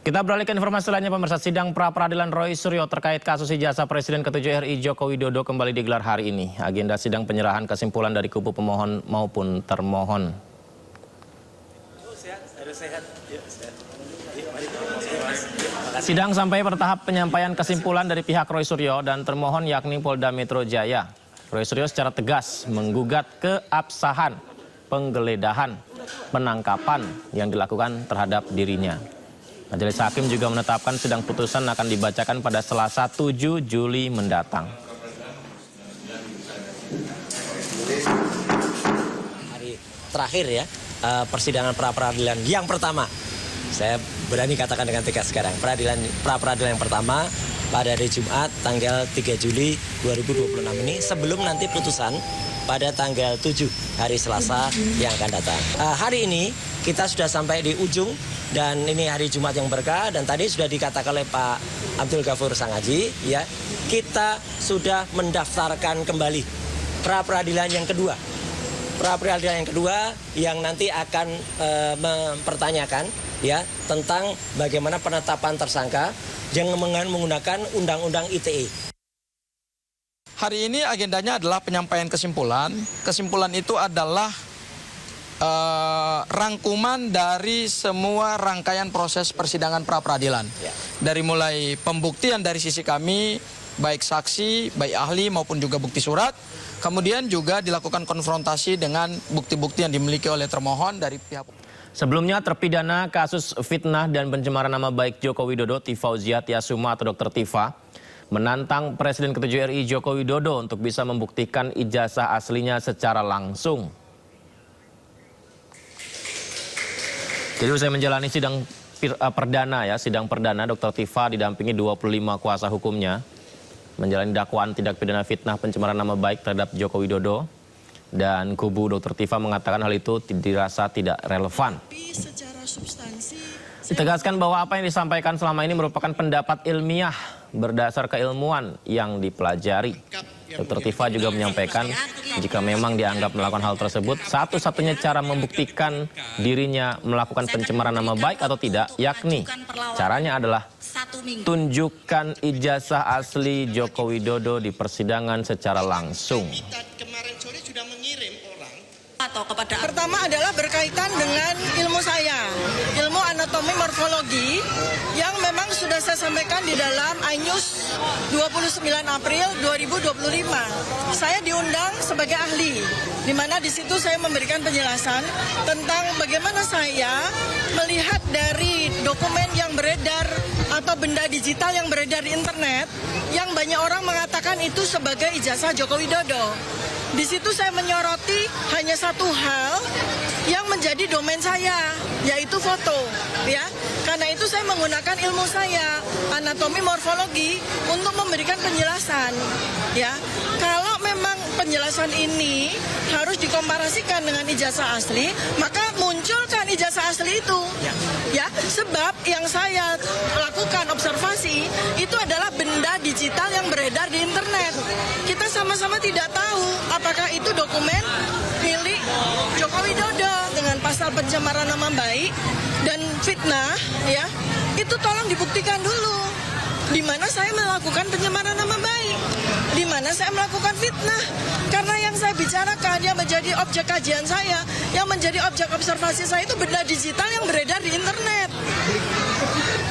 Kita beralih ke informasi lainnya, pemirsa. Sidang pra-peradilan Roy Suryo terkait kasus ijazah Presiden ke-7 RI Joko Widodo kembali digelar hari ini. Agenda sidang penyerahan kesimpulan dari kubu pemohon maupun termohon. Sidang sampai pada tahap penyampaian kesimpulan dari pihak Roy Suryo dan termohon yakni Polda Metro Jaya. Roy Suryo secara tegas menggugat keabsahan penggeledahan penangkapan yang dilakukan terhadap dirinya. Majelis Hakim juga menetapkan sidang putusan akan dibacakan pada Selasa 7 Juli mendatang. Hari terakhir ya, persidangan pra-peradilan yang pertama. Saya berani katakan dengan tegas sekarang, pra-peradilan yang pertama pada hari Jumat tanggal 3 Juli 2026 ini sebelum nanti putusan pada tanggal 7 hari Selasa yang akan datang. Hari ini kita sudah sampai di ujung dan ini hari Jumat yang berkah dan tadi sudah dikatakan oleh Pak Abdul Ghafur Sangaji ya, kita sudah mendaftarkan kembali pra-peradilan yang kedua. Pra-peradilan yang kedua yang nanti akan mempertanyakan ya tentang bagaimana penetapan tersangka yang menggunakan Undang-Undang ITE. Hari ini agendanya adalah penyampaian kesimpulan. Kesimpulan itu adalah rangkuman dari semua rangkaian proses persidangan pra-peradilan. Ya. Dari mulai pembuktian dari sisi kami, baik saksi, baik ahli maupun juga bukti surat. Kemudian juga dilakukan konfrontasi dengan bukti-bukti yang dimiliki oleh termohon dari pihak. Sebelumnya terpidana kasus fitnah dan pencemaran nama baik Joko Widodo, Tifauziah Tiasuma atau Dr. Tifa, menantang Presiden ke-7 RI Joko Widodo untuk bisa membuktikan ijazah aslinya secara langsung. Jadi usai menjalani sidang perdana ya, sidang perdana Dr. Tifa didampingi 25 kuasa hukumnya menjalani dakwaan tindak pidana fitnah pencemaran nama baik terhadap Joko Widodo. Dan kubu Dr. Tifa mengatakan hal itu dirasa tidak relevan. Ditegaskan bahwa apa yang disampaikan selama ini merupakan pendapat ilmiah berdasar keilmuan yang dipelajari. Dr. Tifa juga menyampaikan jika memang dianggap melakukan hal tersebut, satu-satunya cara membuktikan dirinya melakukan pencemaran nama baik atau tidak, yakni caranya adalah tunjukkan ijazah asli Joko Widodo di persidangan secara langsung. Pertama adalah berkaitan dengan ilmu saya, ilmu anatomi morfologi yang memang sudah saya sampaikan di dalam iNews 29 April 2025. Saya diundang sebagai ahli, di mana di situ saya memberikan penjelasan tentang bagaimana saya melihat dari dokumen yang beredar atau benda digital yang beredar di internet yang banyak orang mengatakan itu sebagai ijazah Joko Widodo. Di situ saya menyoroti hanya satu hal yang menjadi domain saya, yaitu foto, ya. Karena itu saya menggunakan ilmu saya, anatomi morfologi, untuk memberikan penjelasan, ya. Kalau memang penjelasan ini harus dikomparasikan dengan ijazah asli, maka munculkan ijazah asli itu, ya. Sebab yang saya lakukan observasi itu adalah benda digital yang beredar di internet. Kita sama-sama tidak tahu apakah itu dokumen milik Joko Widodo dengan pasal pencemaran nama baik dan fitnah, ya. Itu tolong dibuktikan dulu di mana saya melakukan pencemaran nama baik, di mana saya melakukan fitnah. Karena yang saya bicarakan yang menjadi objek kajian saya, yang menjadi objek observasi saya itu benda digital yang beredar di internet.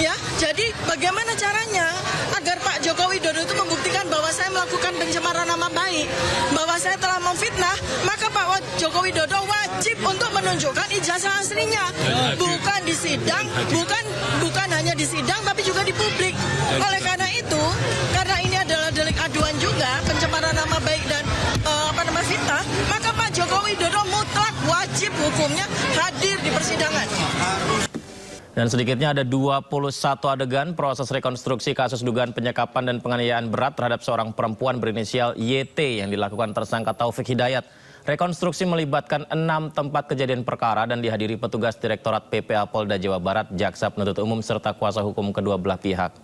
Ya, jadi bagaimana caranya agar Pak Joko Widodo itu membuktikan bahwa saya melakukan pencemaran nama baik, bahwa saya telah memfitnah, maka Pak Joko Widodo wajib untuk menunjukkan ijazah aslinya, bukan di sidang, bukan hanya di sidang, tapi juga di publik. Oleh karena itu, karena ini adalah delik aduan juga, pencemaran nama baik dan fitnah, maka Pak Joko Widodo mutlak wajib hukumnya hadir di persidangan. Dan sedikitnya ada 21 adegan proses rekonstruksi kasus dugaan penyekapan dan penganiayaan berat terhadap seorang perempuan berinisial YT yang dilakukan tersangka Taufik Hidayat. Rekonstruksi melibatkan 6 tempat kejadian perkara dan dihadiri petugas Direktorat PPA Polda Jawa Barat, Jaksa Penuntut Umum serta kuasa hukum kedua belah pihak.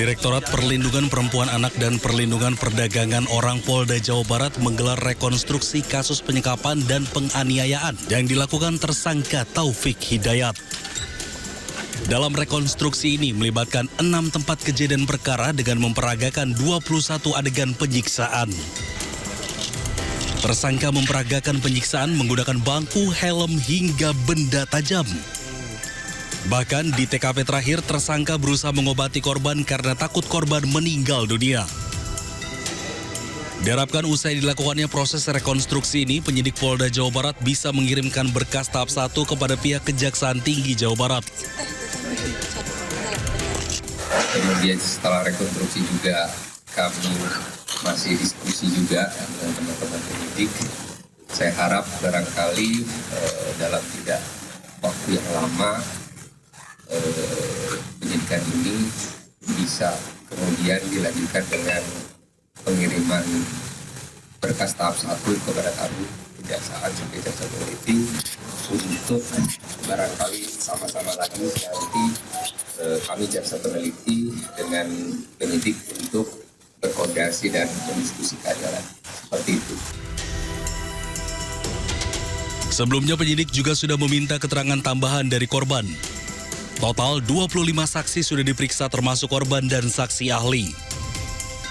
Direktorat Perlindungan Perempuan Anak dan Perlindungan Perdagangan Orang Polda Jawa Barat menggelar rekonstruksi kasus penyekapan dan penganiayaan yang dilakukan tersangka Taufik Hidayat. Dalam rekonstruksi ini melibatkan 6 tempat kejadian perkara dengan memperagakan 21 adegan penyiksaan. Tersangka memperagakan penyiksaan menggunakan bangku, helm, hingga benda tajam. Bahkan di TKP terakhir, tersangka berusaha mengobati korban karena takut korban meninggal dunia. Diharapkan usai dilakukannya proses rekonstruksi ini, penyidik Polda Jawa Barat bisa mengirimkan berkas tahap 1 kepada pihak Kejaksaan Tinggi Jawa Barat. Kemudian setelah rekonstruksi juga kami masih diskusi juga dengan teman-teman penyidik. Saya harap barangkali dalam tidak waktu yang lama penyidikan ini bisa kemudian dilanjutkan dengan pengiriman berkas tahap 1 kepada kami Kejaksaan sebagai jaksa peneliti untuk barangkali sama-sama lagi nanti kami jaksa peneliti dengan penyidik untuk berkoordinasi dan mendiskusikan jalan seperti itu. Sebelumnya penyidik juga sudah meminta keterangan tambahan dari korban. Total 25 saksi sudah diperiksa termasuk korban dan saksi ahli.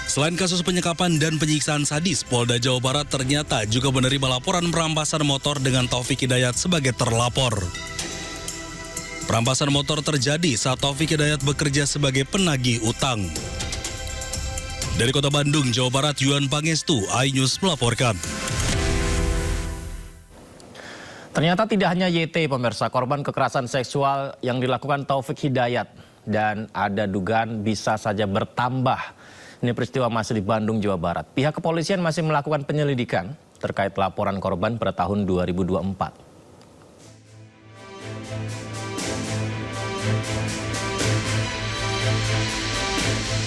Selain kasus penyekapan dan penyiksaan sadis, Polda Jawa Barat ternyata juga menerima laporan perampasan motor dengan Taufik Hidayat sebagai terlapor. Perampasan motor terjadi saat Taufik Hidayat bekerja sebagai penagih utang. Dari Kota Bandung, Jawa Barat, Yuan Pangestu, iNews melaporkan. Ternyata tidak hanya YT, pemirsa, korban kekerasan seksual yang dilakukan Taufik Hidayat. Dan ada dugaan bisa saja bertambah. Ini peristiwa masih di Bandung, Jawa Barat. Pihak kepolisian masih melakukan penyelidikan terkait laporan korban pada tahun 2024.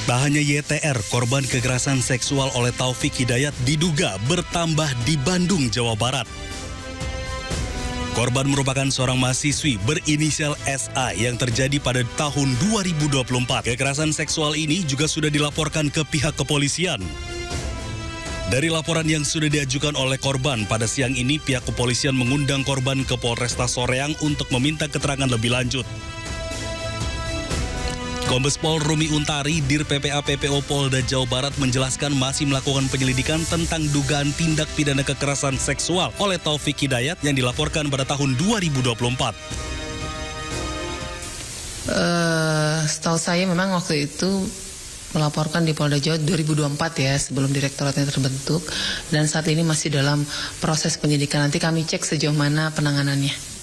Tak hanya YTR, korban kekerasan seksual oleh Taufik Hidayat diduga bertambah di Bandung, Jawa Barat. Korban merupakan seorang mahasiswi berinisial SA yang terjadi pada tahun 2024. Kekerasan seksual ini juga sudah dilaporkan ke pihak kepolisian. Dari laporan yang sudah diajukan oleh korban, pada siang ini pihak kepolisian mengundang korban ke Polresta Soreang untuk meminta keterangan lebih lanjut. Kombes Pol Rumi Untari, Dir PPA PPO Polda Jawa Barat menjelaskan masih melakukan penyelidikan tentang dugaan tindak pidana kekerasan seksual oleh Taufik Hidayat yang dilaporkan pada tahun 2024. Setahu saya memang waktu itu melaporkan di Polda Jawa 2024 ya, sebelum direktoratnya terbentuk, dan saat ini masih dalam proses penyidikan. Nanti kami cek sejauh mana penanganannya.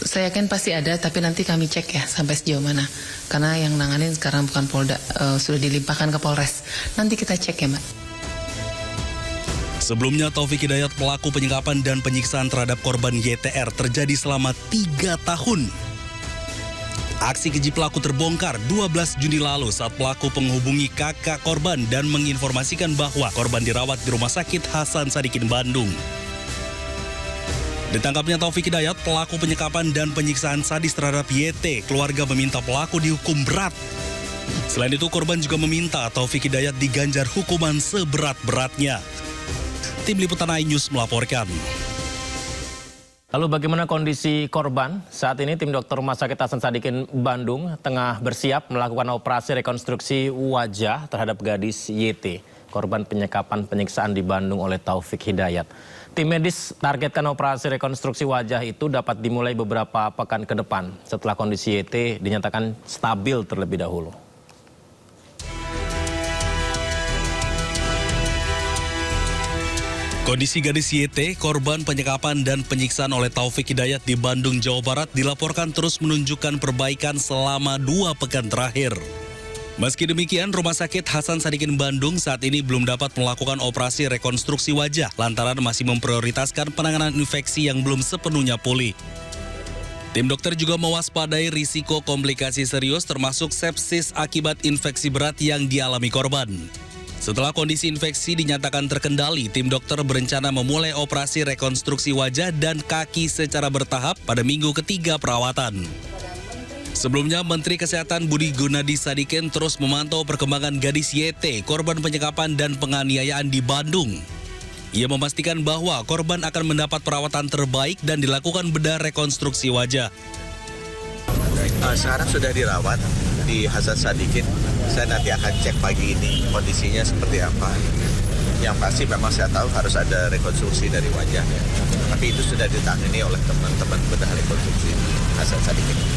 Saya yakin pasti ada, tapi nanti kami cek ya sampai sejauh mana. Karena yang nanganin sekarang bukan Polda, sudah dilimpahkan ke Polres. Nanti kita cek ya, Mbak. Sebelumnya Taufik Hidayat pelaku penyekapan dan penyiksaan terhadap korban YTR terjadi selama 3 tahun. Aksi keji pelaku terbongkar 12 Juni lalu saat pelaku menghubungi kakak korban dan menginformasikan bahwa korban dirawat di Rumah Sakit Hasan Sadikin Bandung. Ditangkapnya Taufik Hidayat, pelaku penyekapan dan penyiksaan sadis terhadap YT, keluarga meminta pelaku dihukum berat. Selain itu, korban juga meminta Taufik Hidayat diganjar hukuman seberat-beratnya. Tim Liputan iNews melaporkan. Lalu bagaimana kondisi korban? Saat ini tim dokter Rumah Sakit Hasan Sadikin Bandung tengah bersiap melakukan operasi rekonstruksi wajah terhadap gadis YT, korban penyekapan penyiksaan di Bandung oleh Taufik Hidayat. Tim medis targetkan operasi rekonstruksi wajah itu dapat dimulai beberapa pekan ke depan setelah kondisi YT dinyatakan stabil terlebih dahulu. Kondisi gadis YT, korban penyekapan dan penyiksaan oleh Taufik Hidayat di Bandung, Jawa Barat dilaporkan terus menunjukkan perbaikan selama 2 pekan terakhir. Meski demikian, Rumah Sakit Hasan Sadikin Bandung saat ini belum dapat melakukan operasi rekonstruksi wajah lantaran masih memprioritaskan penanganan infeksi yang belum sepenuhnya pulih. Tim dokter juga mewaspadai risiko komplikasi serius termasuk sepsis akibat infeksi berat yang dialami korban. Setelah kondisi infeksi dinyatakan terkendali, tim dokter berencana memulai operasi rekonstruksi wajah dan kaki secara bertahap pada minggu ketiga perawatan. Sebelumnya, Menteri Kesehatan Budi Gunadi Sadikin terus memantau perkembangan gadis YT, korban penyekapan dan penganiayaan di Bandung. Ia memastikan bahwa korban akan mendapat perawatan terbaik dan dilakukan bedah rekonstruksi wajah. Sekarang sudah dirawat di Hasan Sadikin. Saya nanti akan cek pagi ini kondisinya seperti apa. Yang pasti memang saya tahu harus ada rekonstruksi dari wajahnya. Tapi itu sudah ditangani oleh teman-teman bedah rekonstruksi Hasan Sadikin.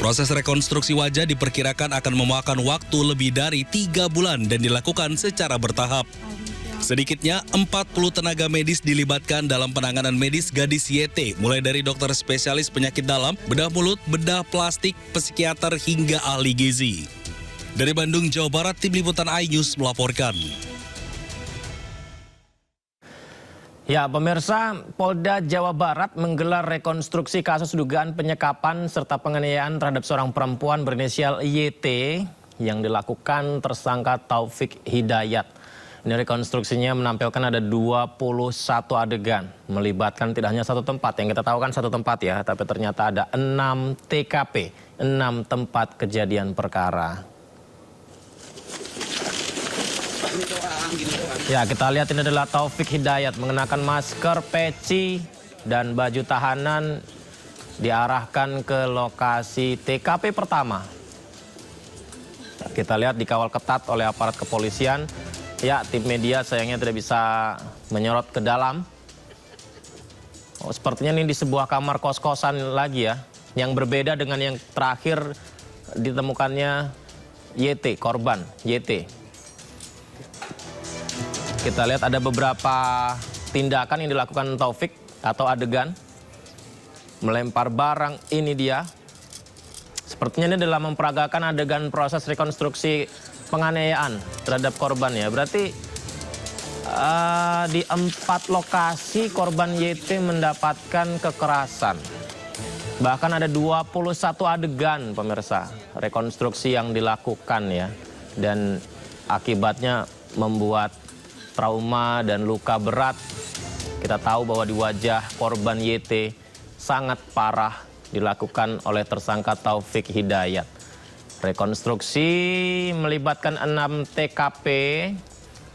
Proses rekonstruksi wajah diperkirakan akan memakan waktu lebih dari 3 bulan dan dilakukan secara bertahap. Sedikitnya 40 tenaga medis dilibatkan dalam penanganan medis gadis YT, mulai dari dokter spesialis penyakit dalam, bedah mulut, bedah plastik, psikiater hingga ahli gizi. Dari Bandung, Jawa Barat, Tim Liputan iNews melaporkan. Ya, pemirsa, Polda Jawa Barat menggelar rekonstruksi kasus dugaan penyekapan serta penganiayaan terhadap seorang perempuan berinisial YT yang dilakukan tersangka Taufik Hidayat. Ini rekonstruksinya menampilkan ada 21 adegan, melibatkan tidak hanya satu tempat. Yang kita tahu kan satu tempat ya, tapi ternyata ada 6 TKP, 6 tempat kejadian perkara. Ya, kita lihat ini adalah Taufik Hidayat mengenakan masker, peci, dan baju tahanan diarahkan ke lokasi TKP pertama. Kita lihat dikawal ketat oleh aparat kepolisian. Ya, tim media sayangnya tidak bisa menyorot ke dalam. Oh, sepertinya ini di sebuah kamar kos-kosan lagi ya. Yang berbeda dengan yang terakhir ditemukannya YT, korban YT. Kita lihat ada beberapa tindakan yang dilakukan Taufik atau adegan. Melempar barang, ini dia. Sepertinya ini adalah memperagakan adegan proses rekonstruksi penganiayaan terhadap korban ya. Berarti di 4 lokasi korban YT mendapatkan kekerasan. Bahkan ada 21 adegan pemirsa rekonstruksi yang dilakukan ya. Dan akibatnya membuat trauma dan luka berat. Kita tahu bahwa di wajah korban YT sangat parah dilakukan oleh tersangka Taufik Hidayat. Rekonstruksi melibatkan 6 TKP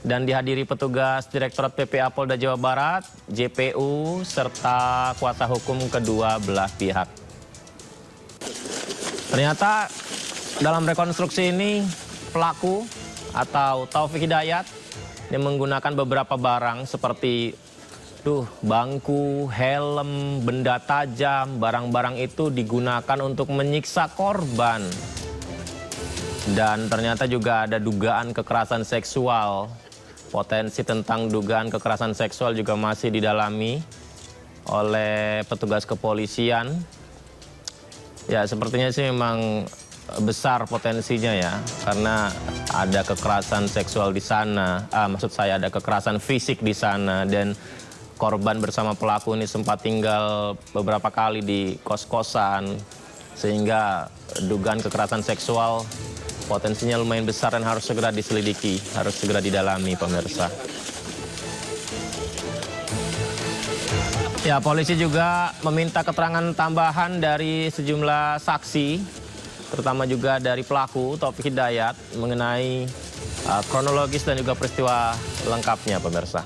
dan dihadiri petugas Direktorat PPA Polda Jawa Barat, JPU, serta kuasa hukum kedua belah pihak. Ternyata dalam rekonstruksi ini pelaku atau Taufik Hidayat yang menggunakan beberapa barang seperti bangku, helm, benda tajam. Barang-barang itu digunakan untuk menyiksa korban. Dan ternyata juga ada dugaan kekerasan seksual. Potensi tentang dugaan kekerasan seksual juga masih didalami oleh petugas kepolisian. Ya, sepertinya sih memang besar potensinya ya, karena ada kekerasan seksual di sana, maksud saya ada kekerasan fisik di sana, dan korban bersama pelaku ini sempat tinggal beberapa kali di kos-kosan, sehingga dugaan kekerasan seksual potensinya lumayan besar dan harus segera diselidiki, harus segera didalami pemirsa. Ya, polisi juga meminta keterangan tambahan dari sejumlah saksi, terutama juga dari pelaku Taufik Hidayat mengenai kronologis dan juga peristiwa lengkapnya pemirsa.